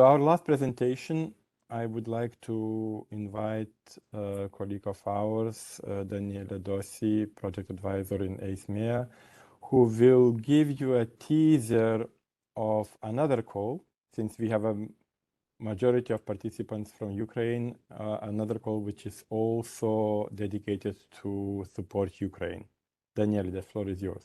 Our last presentation, I would like to invite a colleague of ours, Daniele Dossi, project advisor in EYEUA, who will give you a teaser of another call, since we have a majority of participants from Ukraine, another call which is also dedicated to support Ukraine. Daniele, the floor is yours.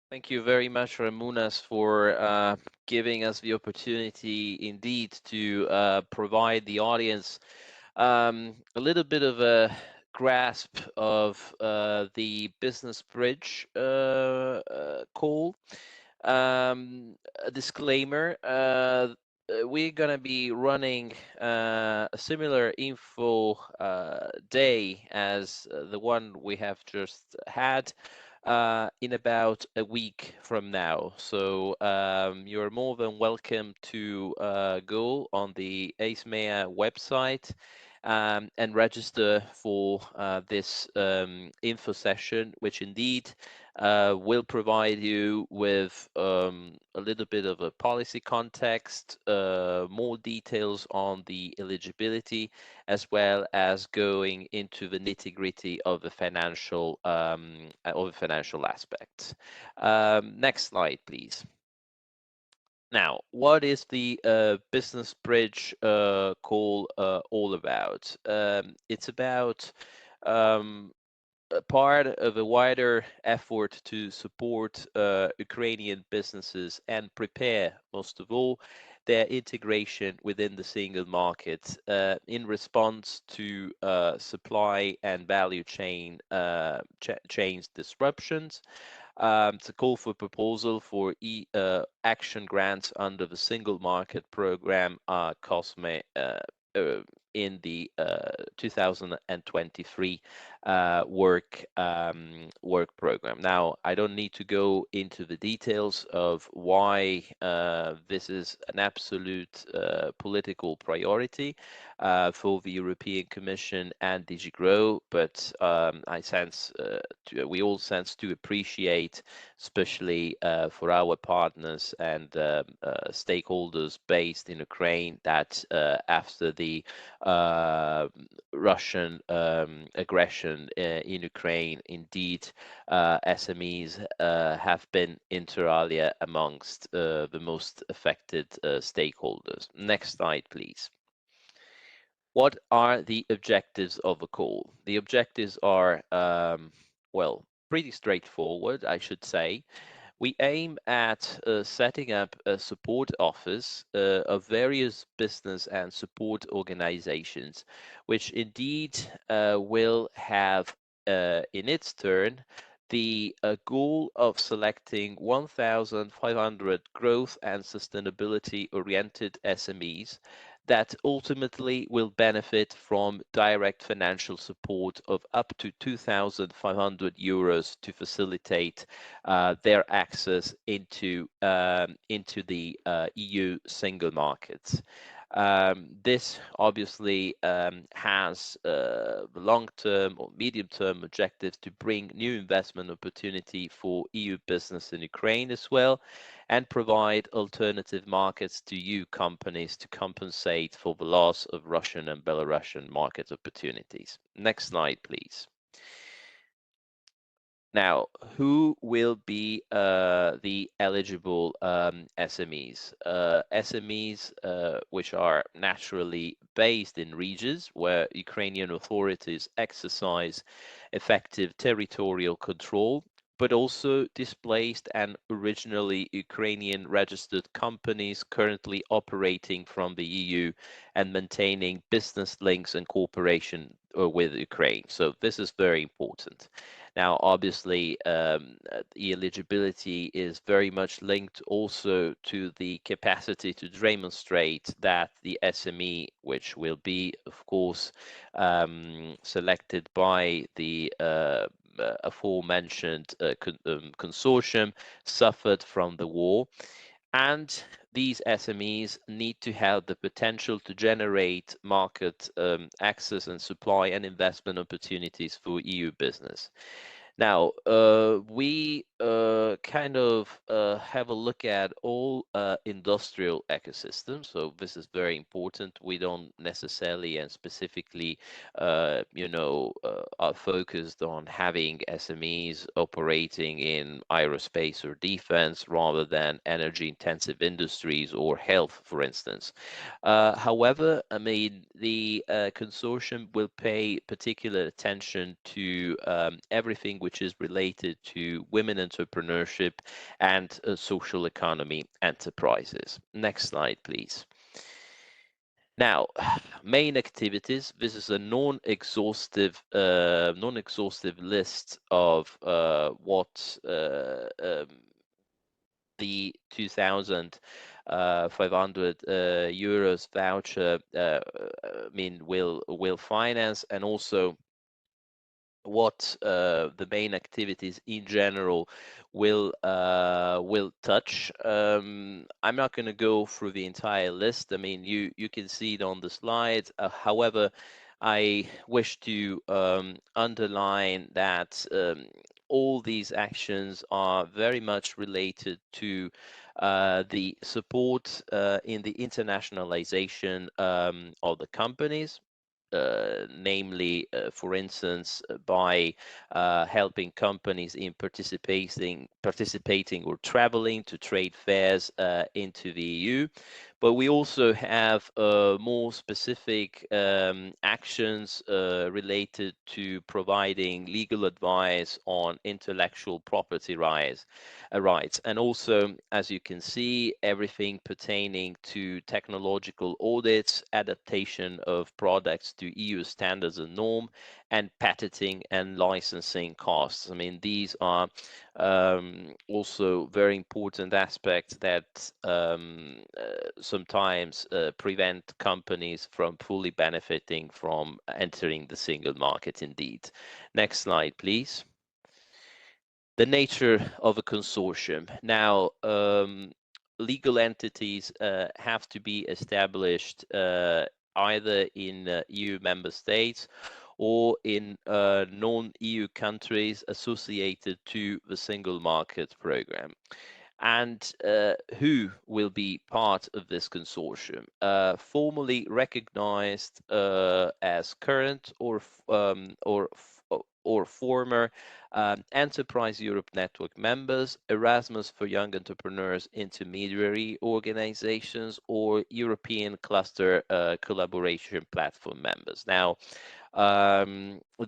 Thank you very much, Ramunas, for giving us the opportunity indeed to provide the audience a little bit of a grasp of the Business Bridge call. A disclaimer, we're going to be running a similar info day as the one we have just had in about a week from now. So you're more than welcome to go on the EYEUA website and register for this info session, which indeed will provide you with a little bit of a policy context, more details on the eligibility, as well as going into the nitty-gritty of the financial aspects. Next slide, please. Now, what is the Business Bridge call all about? It's about a part of a wider effort to support Ukrainian businesses and prepare, most of all, their integration within the single market in response to supply and value chains disruptions. It's a call for proposal for action grants under the single market program COSME in the 2023 work program. Now, I don't need to go into the details of why this is an absolute political priority for the European Commission and DG GROW, but we all sense to appreciate, especially for our partners and stakeholders based in Ukraine, that after the Russian aggression in Ukraine, indeed, SMEs have been inter alia amongst the most affected stakeholders. Next slide, please. What are the objectives of the call? The objectives are, well, pretty straightforward, I should say. We aim at setting up a support office of various business and support organizations, which indeed will have in its turn the goal of selecting 1,500 growth and sustainability oriented SMEs that ultimately will benefit from direct financial support of up to 2,500 euros to facilitate their access into the EU single markets. This obviously has long-term or medium-term objectives to bring new investment opportunity for EU business in Ukraine as well, and provide alternative markets to EU companies to compensate for the loss of Russian and Belarusian market opportunities. Next slide, please. Now, who will be the eligible SMEs? SMEs which are naturally based in regions where Ukrainian authorities exercise effective territorial control, but also displaced and originally Ukrainian registered companies currently operating from the EU and maintaining business links and cooperation with Ukraine. So this is very important. Now, obviously, the eligibility is very much linked also to the capacity to demonstrate that the SME, which will be, of course, selected by the aforementioned consortium, suffered from the war. And these SMEs need to have the potential to generate market access and supply and investment opportunities for EU business. Now, we kind of have a look at all industrial ecosystems. So this is very important. We don't necessarily and specifically, are focused on having SMEs operating in aerospace or defense rather than energy-intensive industries or health, for instance. However, I mean, the consortium will pay particular attention to everything which is related to women entrepreneurship and social economy enterprises. Next slide, please. Now, main activities. This is a non-exhaustive list of what the 2,500 euros voucher will finance, and also what the main activities in general will touch. I'm not going to go through the entire list. I mean, you can see it on the slides. However, I wish to underline that all these actions are very much related to the support in the internationalization of the companies. Namely, for instance, by helping companies in participating or traveling to trade fairs into the EU. But we also have more specific actions related to providing legal advice on intellectual property rights. And also, as you can see, everything pertaining to technological audits, adaptation of products to EU standards and norm, and patenting and licensing costs. I mean, these are also very important aspects that sometimes prevent companies from fully benefiting from entering the single market indeed. Next slide, please. The nature of a consortium. Now, legal entities have to be established either in EU member states or in non-EU countries associated to the single market program. And who will be part of this consortium? Formally recognized as current or former Enterprise Europe Network members, Erasmus for Young Entrepreneurs intermediary organizations, or European Cluster Collaboration Platform members. Now,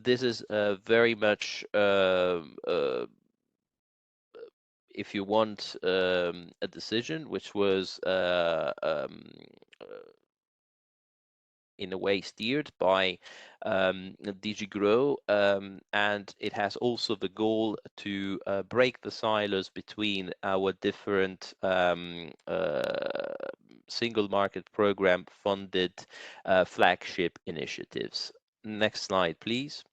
this is very much if you want a decision which was in a way steered by DG Grow, and it has also the goal to break the silos between our different single market program funded flagship initiatives. Next slide, please.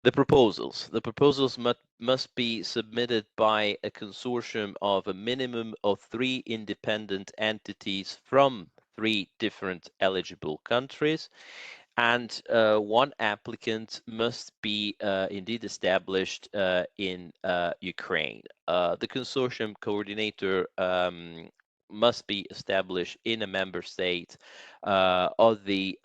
The proposals must be submitted by a consortium of a minimum of 3 independent entities from 3 different eligible countries, and 1 applicant must be indeed established in Ukraine. The consortium coordinator must be established in a member state of the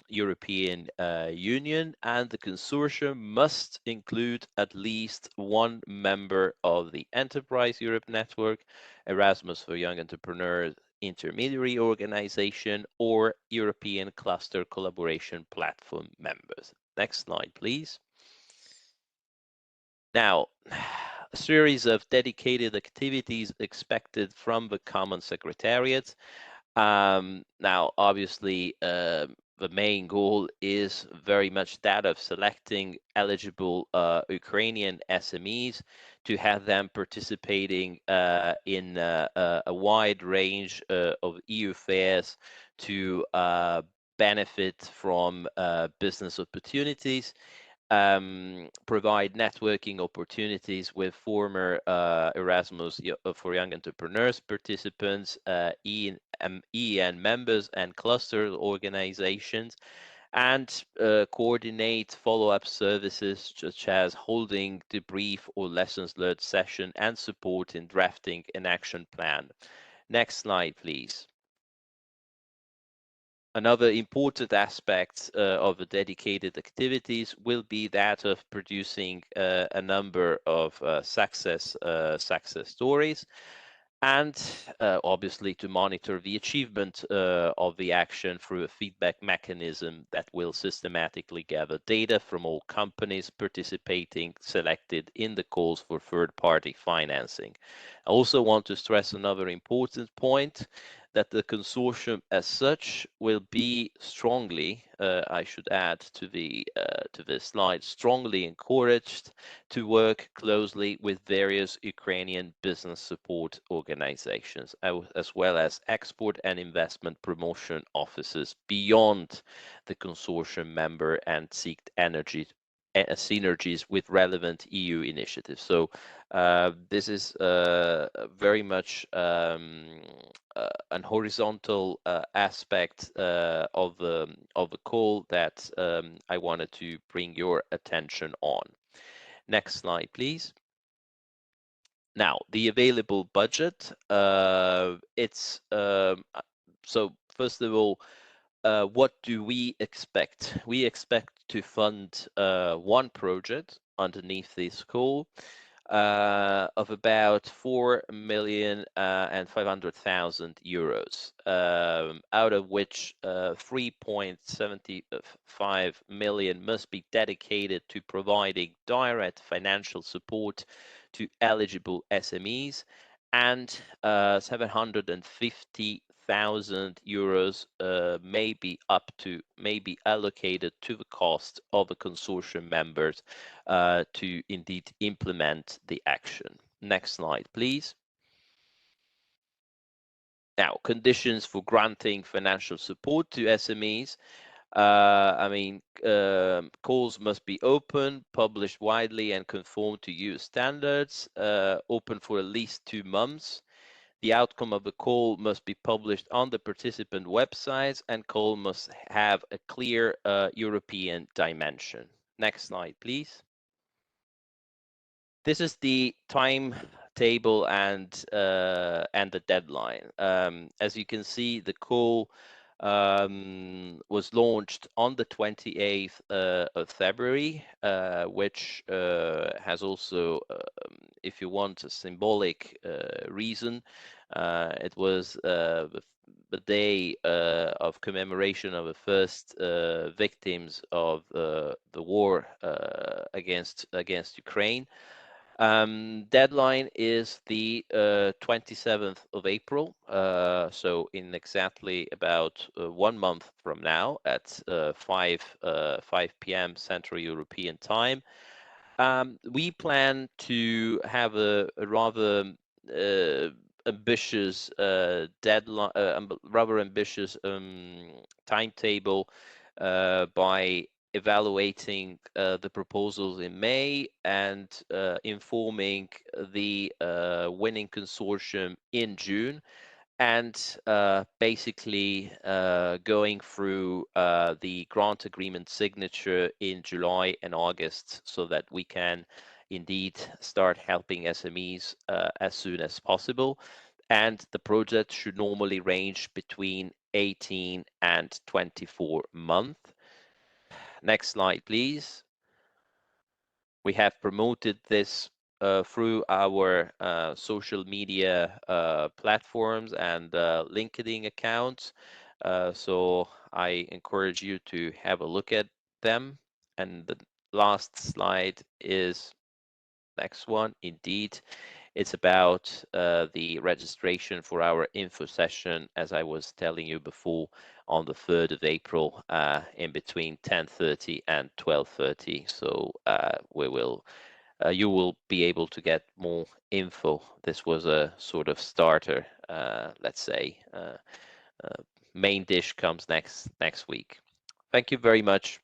European Union, and the consortium must include at least 1 member of the Enterprise Europe Network, Erasmus for Young Entrepreneurs intermediary organization, or European Cluster Collaboration Platform members. Next slide, please. Now, a series of dedicated activities expected from the Common Secretariat. Now, obviously, the main goal is very much that of selecting eligible Ukrainian SMEs to have them participating in a wide range of EU fairs to benefit from business opportunities, provide networking opportunities with former Erasmus for Young Entrepreneurs participants, EN members and cluster organizations, and coordinate follow-up services such as holding debrief or lessons learned session and support in drafting an action plan. Next slide, please. Another important aspect of the dedicated activities will be that of producing a number of success stories, and obviously to monitor the achievement of the action through a feedback mechanism that will systematically gather data from all companies participating selected in the calls for third-party financing. I also want to stress another important point, that the consortium as such will be strongly, I should add to this slide, strongly encouraged to work closely with various Ukrainian business support organizations, as well as export and investment promotion offices beyond the consortium member, and seek synergies with relevant EU initiatives. So this is very much an horizontal aspect of the call that I wanted to bring your attention on. Next slide, please. Now, the available budget. It's so first of all, what do we expect? We expect to fund one project underneath this call of about 4,500,000 euros, out of which 3.75 million must be dedicated to providing direct financial support to eligible SMEs, and 750,000 euros may be allocated to the cost of the consortium members to indeed implement the action. Next slide, please. Now, conditions for granting financial support to SMEs. Calls must be open, published widely, and conform to EU standards, open for at least 2 months. The outcome of the call must be published on the participant websites, and call must have a clear European dimension. Next slide, please. This is the timetable and the deadline. As you can see, the call was launched on the 28th of February, which has also, if you want, a symbolic reason. It was the day of commemoration of the first victims of the war against Ukraine. Deadline is the 27th of April, so in exactly about 1 month from now at 5 p.m. Central European Time. We plan to have a rather ambitious deadline, rather ambitious timetable by evaluating the proposals in May and informing the winning consortium in June, and basically going through the grant agreement signature in July and August, so that we can indeed start helping SMEs as soon as possible. And the project should normally range between 18 and 24 months. Next slide, please. We have promoted this through our social media platforms and LinkedIn accounts. So I encourage you to have a look at them. And the last slide is next one. Indeed, it's about the registration for our info session, as I was telling you before, on the 3rd of April, in between 10:30 and 12:30. So you will be able to get more info. This was a sort of starter, let's say. Main dish comes next week. Thank you very much.